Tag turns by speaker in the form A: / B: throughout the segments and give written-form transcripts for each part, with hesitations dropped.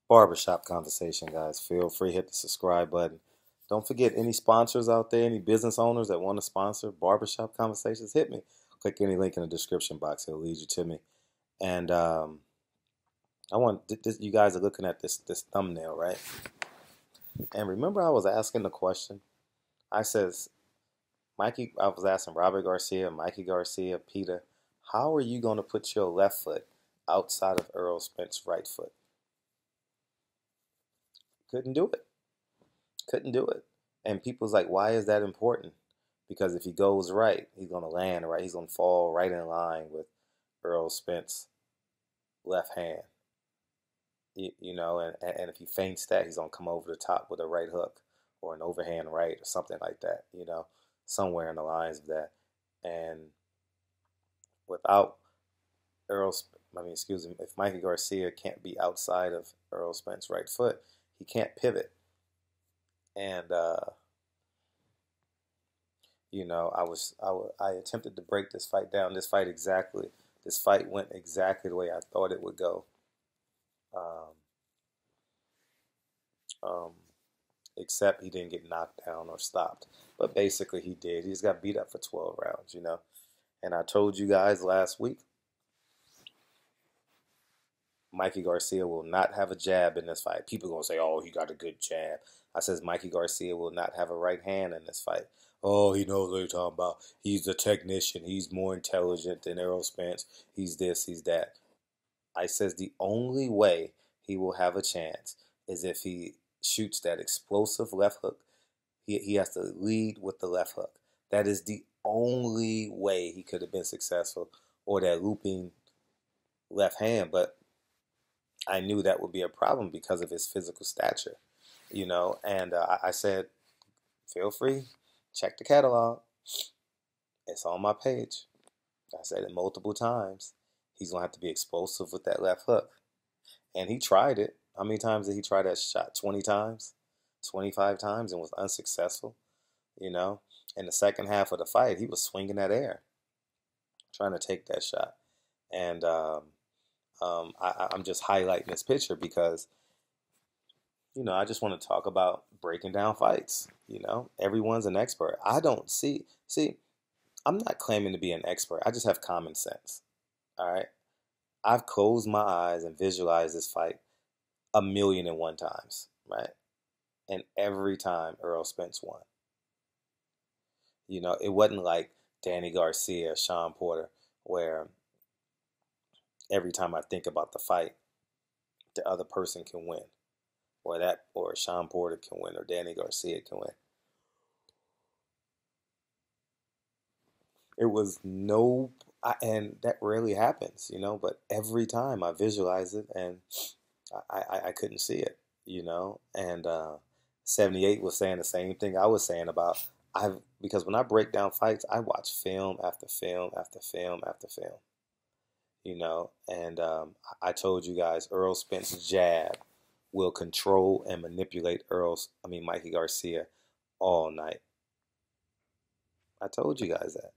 A: Barbershop conversation, guys. Feel free, hit the subscribe button. Don't forget, any sponsors out there, any business owners that want to sponsor Barbershop Conversations, hit me. Click any link in the description box. It'll lead you to me. And I want this, you guys are looking at this thumbnail, right? And remember, I was asking the question. I says, I was asking Robert Garcia, Mikey Garcia, Peter, how are you going to put your left foot outside of Errol Spence's right foot? Couldn't do it. Couldn't do it. And people's like, why is that important? Because if he goes right, he's going to land right. He's going to fall right in line with Errol Spence's left hand. And if he feints that, he's going to come over the top with a right hook or an overhand right or something like that, somewhere in the lines of that. And without if Mikey Garcia can't be outside of Errol Spence's right foot, he can't pivot. And I attempted to break this fight down. This fight went exactly the way I thought it would go. Except he didn't get knocked down or stopped. But basically he did. He just got beat up for 12 rounds, And I told you guys last week, Mikey Garcia will not have a jab in this fight. People are going to say, oh, he got a good jab. I says Mikey Garcia will not have a right hand in this fight. Oh, he knows what he's talking about. He's a technician. He's more intelligent than Errol Spence. He's this, he's that. I says the only way he will have a chance is if he shoots that explosive left hook. He has to lead with the left hook. That is the only way he could have been successful, or that looping left hand. But I knew that would be a problem because of his physical stature, and I said, feel free, check the catalog. It's on my page. I said it multiple times. He's going to have to be explosive with that left hook. And he tried it. How many times did he try that shot? 20 times? 25 times, and was unsuccessful, In the second half of the fight, he was swinging that air, trying to take that shot. And I'm just highlighting this picture because, I just want to talk about breaking down fights. Everyone's an expert. I'm not claiming to be an expert. I just have common sense. All right. I've closed my eyes and visualized this fight 1,000,001 times, right? And every time Errol Spence won. It wasn't like Danny Garcia, Sean Porter, where every time I think about the fight, the other person can win, or Sean Porter can win, or Danny Garcia can win. It was and that rarely happens, but every time I visualize it and I couldn't see it, and 78 was saying the same thing I was saying about, because when I break down fights, I watch film after film after film after film, and I told you guys Errol Spence's jab will control and manipulate Mikey Garcia all night. I told you guys that.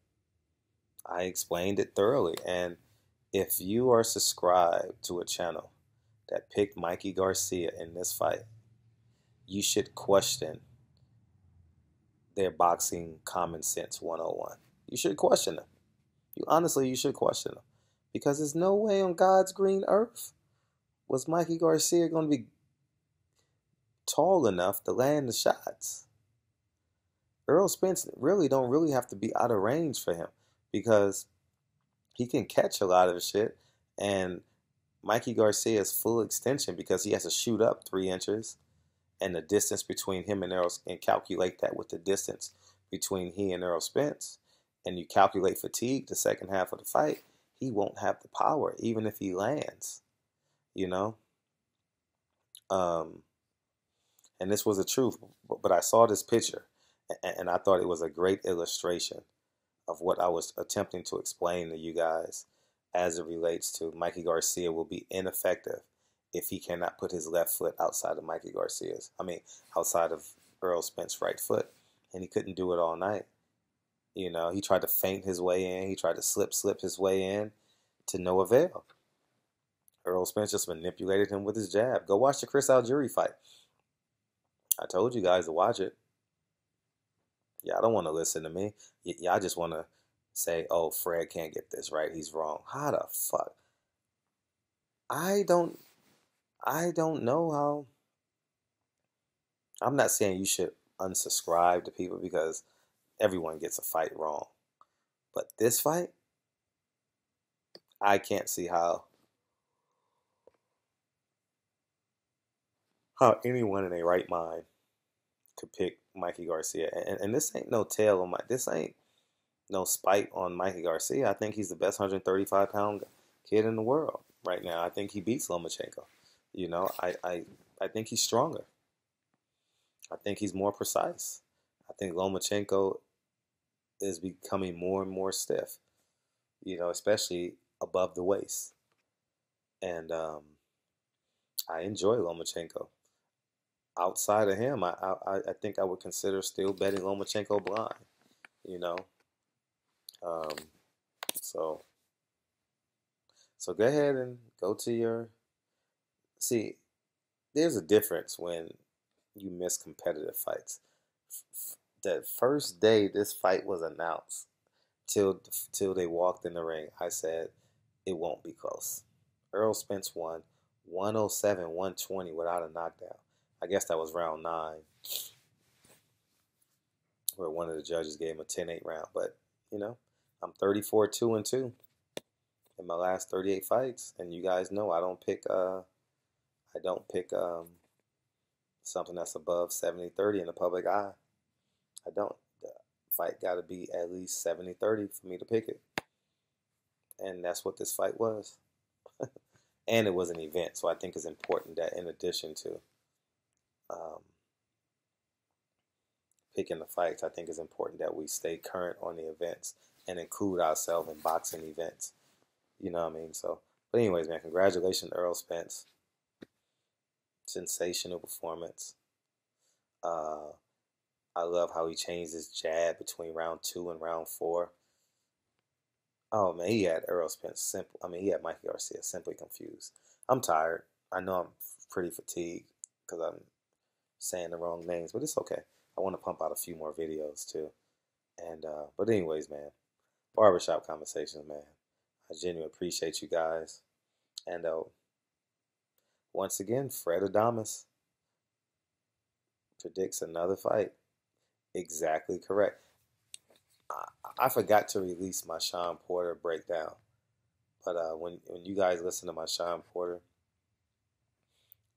A: I explained it thoroughly. And if you are subscribed to a channel that picked Mikey Garcia in this fight, you should question their boxing common sense 101. You should question them. You should question them. Because there's no way on God's green earth was Mikey Garcia going to be tall enough to land the shots. Errol Spence don't really have to be out of range for him, because he can catch a lot of shit, and Mikey Garcia's full extension, because he has to shoot up 3 inches, and the distance between him and Errol, and calculate that with the distance between he and Errol Spence, and you calculate fatigue the second half of the fight, he won't have the power, even if he lands, and this was the truth, but I saw this picture, and I thought it was a great illustration of what I was attempting to explain to you guys as it relates to Mikey Garcia will be ineffective if he cannot put his left foot outside of outside of Errol Spence's right foot. And he couldn't do it all night. He tried to feint his way in. He tried to slip his way in to no avail. Errol Spence just manipulated him with his jab. Go watch the Chris Algieri fight. I told you guys to watch it. Y'all don't want to listen to me. Y'all just want to say, "Oh, Fred can't get this right. He's wrong." How the fuck? I don't. I don't know how. I'm not saying you should unsubscribe to people because everyone gets a fight wrong. But this fight, I can't see how anyone in their right mind could pick Mikey Garcia. And this ain't no tail on my. This ain't no spite on Mikey Garcia. I think he's the best 135-pound kid in the world right now. I think he beats Lomachenko. You know, I think he's stronger. I think he's more precise. I think Lomachenko is becoming more and more stiff. You know, especially above the waist. And I enjoy Lomachenko. Outside of him, I think I would consider still betting Lomachenko blind. You know, um, so so go ahead and go to your see. There's a difference when you miss competitive fights. The first day this fight was announced, till they walked in the ring, I said it won't be close. Errol Spence won 107, 120 without a knockdown. I guess that was round 9, where one of the judges gave him a 10-8 round. But, you know, I'm 34, 2-2 in my last 38 fights. And you guys know I don't pick something that's above 70-30 in the public eye. I don't. The fight got to be at least 70-30 for me to pick it. And that's what this fight was. And it was an event, so I think it's important that in addition to um, picking the fights, I think it's important that we stay current on the events and include ourselves in boxing events. You know what I mean? So, but anyways, man, congratulations, Earl Spence. Sensational performance. Uh, I love how he changed his jab between round 2 and round 4. Oh man, he had Errol Spence simple. I mean, he had Mikey Garcia simply confused. I'm tired. I know I'm pretty fatigued because I'm saying the wrong names, but it's okay. I want to pump out a few more videos too. And but anyways, man, barbershop conversations, man. I genuinely appreciate you guys. And once again, Fred Adamas predicts another fight. Exactly correct. I forgot to release my Sean Porter breakdown, but when you guys listen to my Sean Porter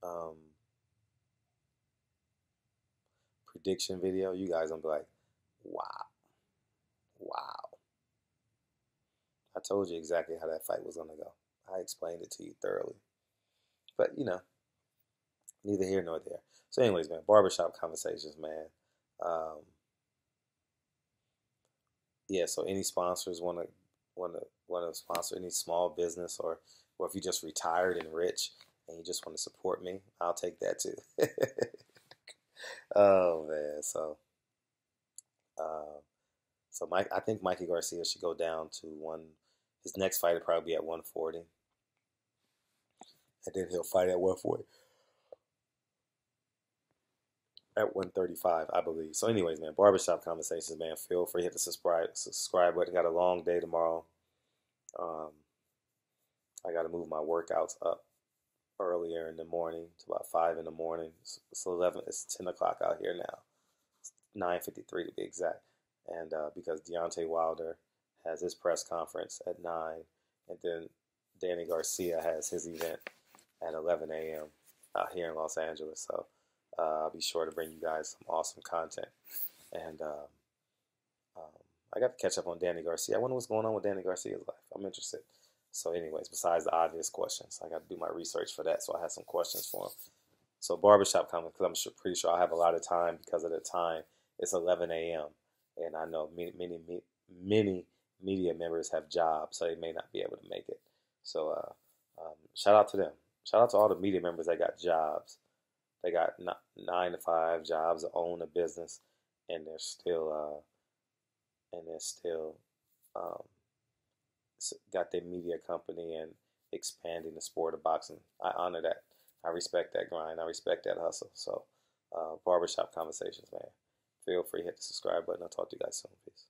A: um, prediction video, you guys gonna be like, wow, wow. I told you exactly how that fight was gonna go. I explained it to you thoroughly. But you know, neither here nor there. So, anyways, man, barbershop conversations, man. Um, yeah. So, any sponsors want to sponsor any small business, or if you just retired and rich and you just want to support me, I'll take that too. Oh man. Uh, so Mike, I think Mikey Garcia should go down to one. His next fight will probably be at 140, and then he'll fight at 140. At 135, I believe. So, anyways, man, barbershop conversations, man. Feel free to hit the subscribe button. Got a long day tomorrow. Um, I got to move my workouts up earlier in the morning to about 5 in the morning. It's 11. It's 10 o'clock out here now. It's 9:53 to be exact. And because Deontay Wilder has his press conference at 9, and then Danny Garcia has his event at 11 a.m. out here in Los Angeles. So I'll be sure to bring you guys some awesome content. And um, I got to catch up on Danny Garcia. I wonder what's going on with Danny Garcia's life. I'm interested. So, anyways, besides the obvious questions, I got to do my research for that. So I have some questions for him. So barbershop comments, because I'm pretty sure I'll have a lot of time because of the time. It's 11 a.m. And I know many media members have jobs, so they may not be able to make it. So shout out to them. Shout out to all the media members that got jobs. They got 9 to 5 jobs, own a business, and they're still um, got their media company, and expanding the sport of boxing. I honor that. I respect that grind. I respect that hustle. So, Barbershop Conversations, man. Feel free to hit the subscribe button. I'll talk to you guys soon. Peace.